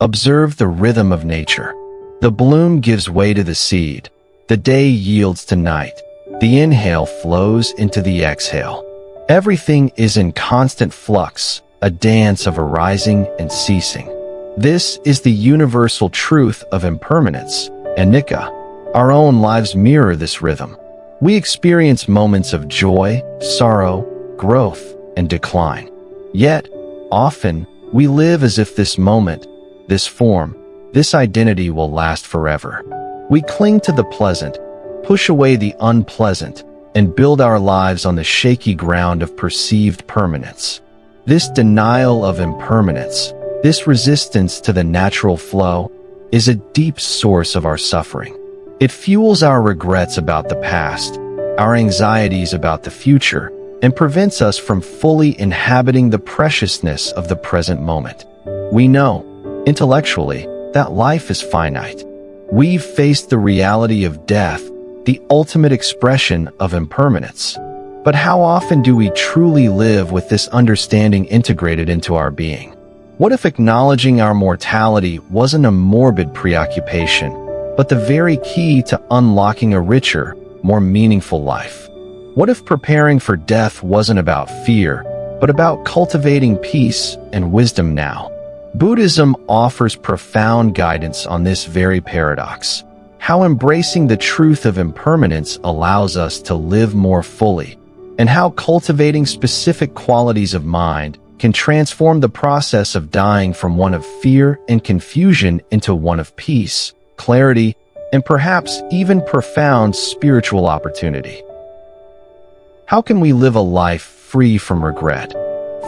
Observe the rhythm of nature. The bloom gives way to the seed. The day yields to night. The inhale flows into the exhale. Everything is in constant flux, a dance of arising and ceasing. This is the universal truth of impermanence, Anicca. Our own lives mirror this rhythm. We experience moments of joy, sorrow, growth, and decline. Yet, often, we live as if this moment, this form, this identity will last forever. We cling to the pleasant, push away the unpleasant, and build our lives on the shaky ground of perceived permanence. This denial of impermanence, this resistance to the natural flow, is a deep source of our suffering. It fuels our regrets about the past, our anxieties about the future, and prevents us from fully inhabiting the preciousness of the present moment. We know, intellectually, that life is finite. We've faced the reality of death, the ultimate expression of impermanence. But how often do we truly live with this understanding integrated into our being? What if acknowledging our mortality wasn't a morbid preoccupation, but the very key to unlocking a richer, more meaningful life? What if preparing for death wasn't about fear, but about cultivating peace and wisdom now? Buddhism offers profound guidance on this very paradox. How embracing the truth of impermanence allows us to live more fully, and how cultivating specific qualities of mind can transform the process of dying from one of fear and confusion into one of peace, clarity, and perhaps even profound spiritual opportunity. How can we live a life free from regret,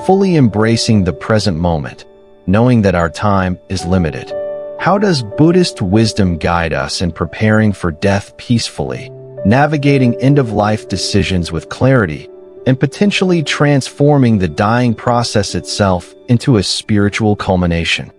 fully embracing the present moment, knowing that our time is limited? How does Buddhist wisdom guide us in preparing for death peacefully, navigating end-of-life decisions with clarity, and potentially transforming the dying process itself into a spiritual culmination?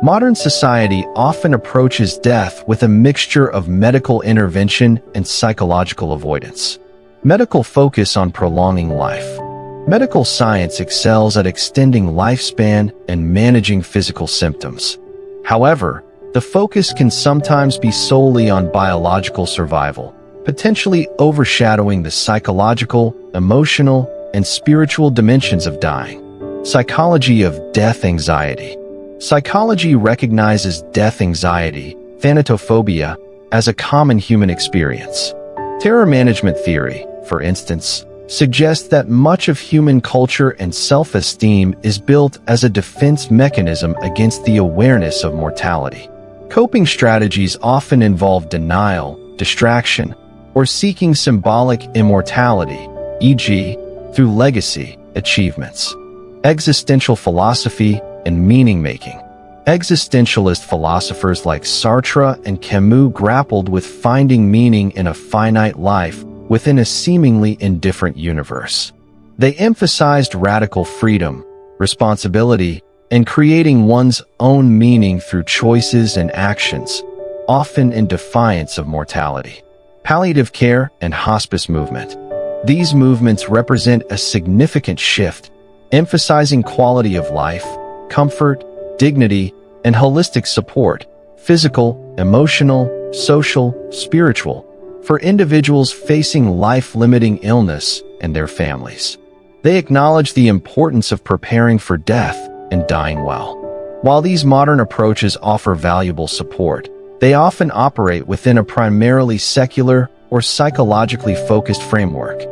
Modern society often approaches death with a mixture of medical intervention and psychological avoidance. Medical focus on prolonging life. Medical science excels at extending lifespan and managing physical symptoms. However, the focus can sometimes be solely on biological survival, potentially overshadowing the psychological, emotional, and spiritual dimensions of dying. Psychology of death anxiety. Psychology recognizes death anxiety, thanatophobia, as a common human experience. Terror management theory, for instance, suggests that much of human culture and self-esteem is built as a defense mechanism against the awareness of mortality. Coping strategies often involve denial, distraction, or seeking symbolic immortality, e.g., through legacy, achievements. Existential philosophy and meaning-making. Existentialist philosophers like Sartre and Camus grappled with finding meaning in a finite life within a seemingly indifferent universe. They emphasized radical freedom, responsibility, and creating one's own meaning through choices and actions, often in defiance of mortality. Palliative care and hospice movement. These movements represent a significant shift, emphasizing quality of life, comfort, dignity, and holistic support, physical, emotional, social, spiritual, for individuals facing life-limiting illness and their families. They acknowledge the importance of preparing for death and dying well. While these modern approaches offer valuable support, they often operate within a primarily secular or psychologically focused framework.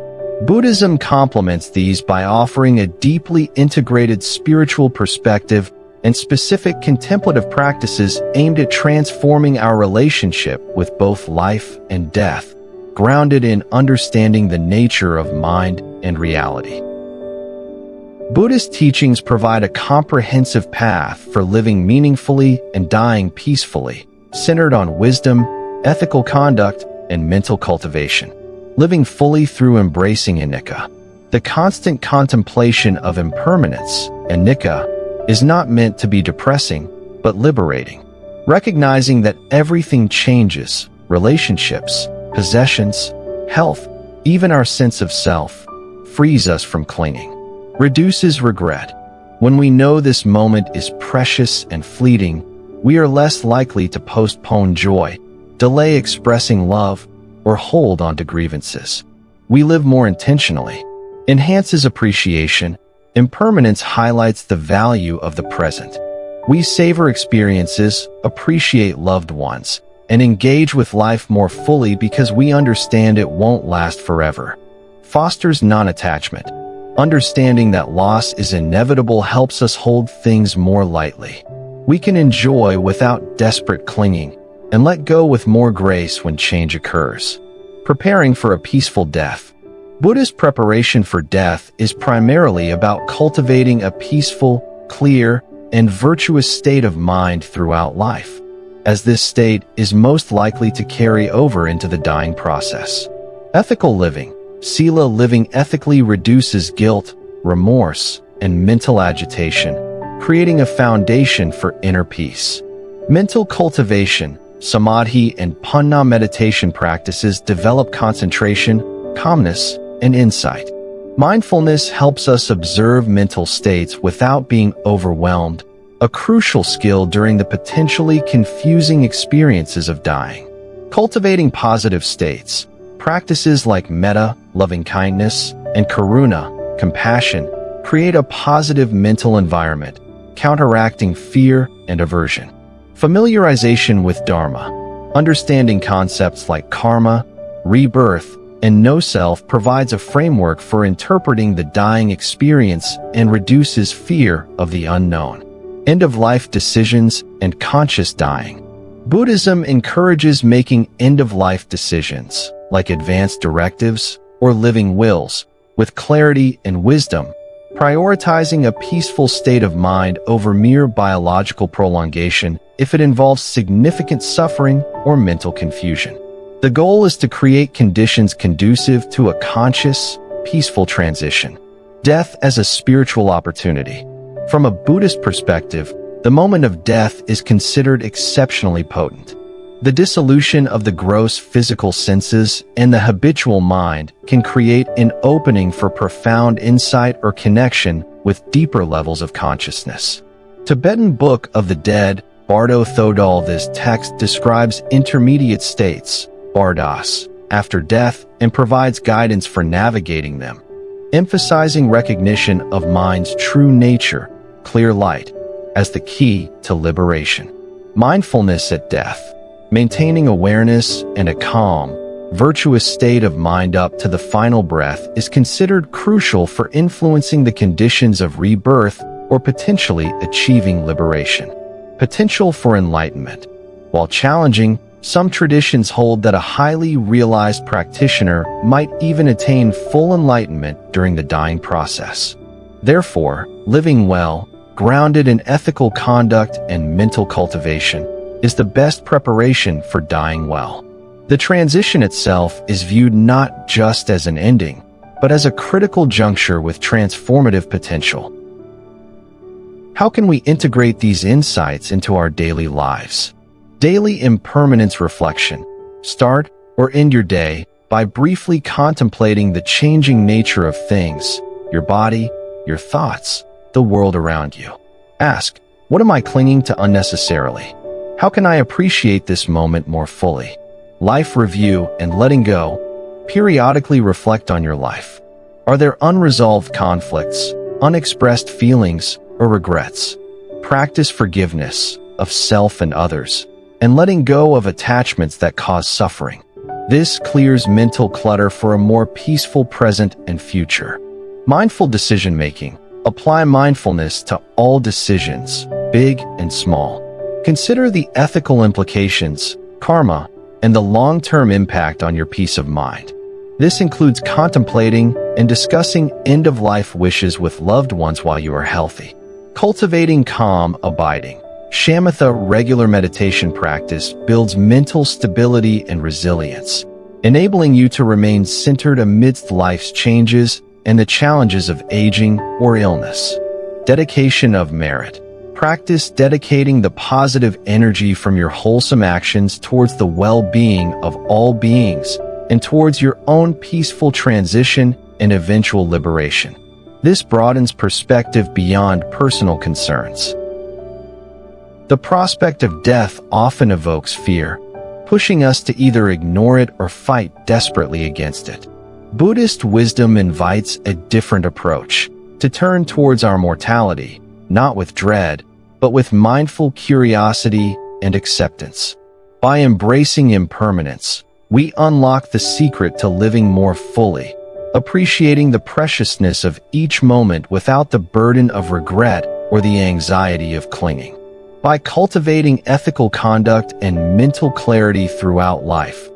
Buddhism complements these by offering a deeply integrated spiritual perspective and specific contemplative practices aimed at transforming our relationship with both life and death, grounded in understanding the nature of mind and reality. Buddhist teachings provide a comprehensive path for living meaningfully and dying peacefully, centered on wisdom, ethical conduct, and mental cultivation. Living fully through embracing Anicca. The constant contemplation of impermanence, Anicca, is not meant to be depressing, but liberating. Recognizing that everything changes, relationships, possessions, health, even our sense of self, frees us from clinging. Reduces regret. When we know this moment is precious and fleeting, we are less likely to postpone joy, delay expressing love, or hold on to grievances. We live more intentionally. Enhances appreciation. Impermanence highlights the value of the present. We savor experiences, appreciate loved ones, and engage with life more fully because we understand it won't last forever. Fosters non-attachment. Understanding that loss is inevitable helps us hold things more lightly. We can enjoy without desperate clinging and let go with more grace when change occurs. Preparing for a peaceful death. Buddhist preparation for death is primarily about cultivating a peaceful, clear, and virtuous state of mind throughout life, as this state is most likely to carry over into the dying process. Ethical living. Sila living ethically reduces guilt, remorse, and mental agitation, creating a foundation for inner peace. Mental cultivation. Samadhi and panna meditation practices develop concentration, calmness, and insight. Mindfulness helps us observe mental states without being overwhelmed, a crucial skill during the potentially confusing experiences of dying. Cultivating positive states. Practices like metta, loving-kindness, and karuna, compassion, create a positive mental environment, counteracting fear and aversion. Familiarization with Dharma. Understanding concepts like karma, rebirth, and no-self provides a framework for interpreting the dying experience and reduces fear of the unknown. End-of-life decisions and conscious dying. Buddhism encourages making end-of-life decisions, like advanced directives or living wills, with clarity and wisdom, prioritizing a peaceful state of mind over mere biological prolongation if it involves significant suffering or mental confusion. The goal is to create conditions conducive to a conscious, peaceful transition. Death as a spiritual opportunity. From a Buddhist perspective, the moment of death is considered exceptionally potent. The dissolution of the gross physical senses and the habitual mind can create an opening for profound insight or connection with deeper levels of consciousness. Tibetan Book of the Dead, Bardo Thodol. This text describes intermediate states, bardas, after death and provides guidance for navigating them, emphasizing recognition of mind's true nature, clear light, as the key to liberation. Mindfulness at death. Maintaining awareness and a calm, virtuous state of mind up to the final breath is considered crucial for influencing the conditions of rebirth or potentially achieving liberation. Potential for enlightenment. While challenging, some traditions hold that a highly realized practitioner might even attain full enlightenment during the dying process. Therefore, living well, grounded in ethical conduct and mental cultivation, is the best preparation for dying well. The transition itself is viewed not just as an ending, but as a critical juncture with transformative potential. How can we integrate these insights into our daily lives? Daily impermanence reflection. Start or end your day by briefly contemplating the changing nature of things, your body, your thoughts, the world around you. Ask, what am I clinging to unnecessarily? How can I appreciate this moment more fully? Life review and letting go. Periodically reflect on your life. Are there unresolved conflicts, unexpressed feelings, or regrets? Practice forgiveness of self and others, and letting go of attachments that cause suffering. This clears mental clutter for a more peaceful present and future. Mindful decision-making. Apply mindfulness to all decisions, big and small. Consider the ethical implications, karma, and the long-term impact on your peace of mind. This includes contemplating and discussing end-of-life wishes with loved ones while you are healthy. Cultivating calm abiding. Shamatha regular meditation practice builds mental stability and resilience, enabling you to remain centered amidst life's changes and the challenges of aging or illness. Dedication of merit. Practice dedicating the positive energy from your wholesome actions towards the well-being of all beings and towards your own peaceful transition and eventual liberation. This broadens perspective beyond personal concerns. The prospect of death often evokes fear, pushing us to either ignore it or fight desperately against it. Buddhist wisdom invites a different approach, to turn towards our mortality, not with dread, but with mindful curiosity and acceptance. By embracing impermanence, we unlock the secret to living more fully, appreciating the preciousness of each moment without the burden of regret or the anxiety of clinging. By cultivating ethical conduct and mental clarity throughout life,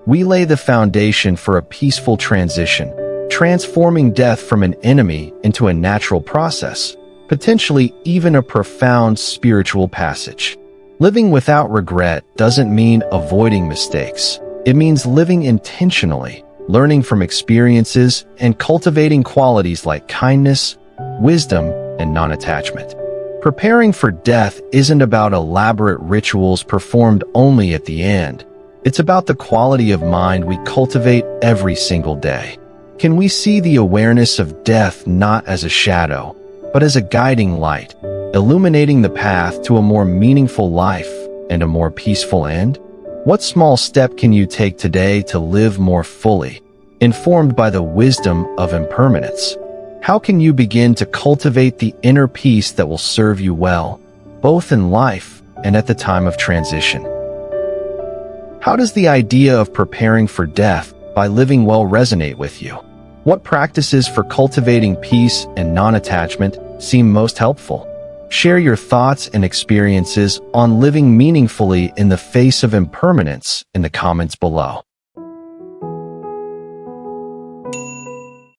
we lay the foundation for a peaceful transition, transforming death from an enemy into a natural process, potentially even a profound spiritual passage. Living without regret doesn't mean avoiding mistakes. It means living intentionally, learning from experiences, and cultivating qualities like kindness, wisdom, and non-attachment. Preparing for death isn't about elaborate rituals performed only at the end. It's about the quality of mind we cultivate every single day. Can we see the awareness of death not as a shadow, but as a guiding light, illuminating the path to a more meaningful life and a more peaceful end? What small step can you take today to live more fully, informed by the wisdom of impermanence? How can you begin to cultivate the inner peace that will serve you well, both in life and at the time of transition? How does the idea of preparing for death by living well resonate with you? What practices for cultivating peace and non-attachment seem most helpful? Share your thoughts and experiences on living meaningfully in the face of impermanence in the comments below.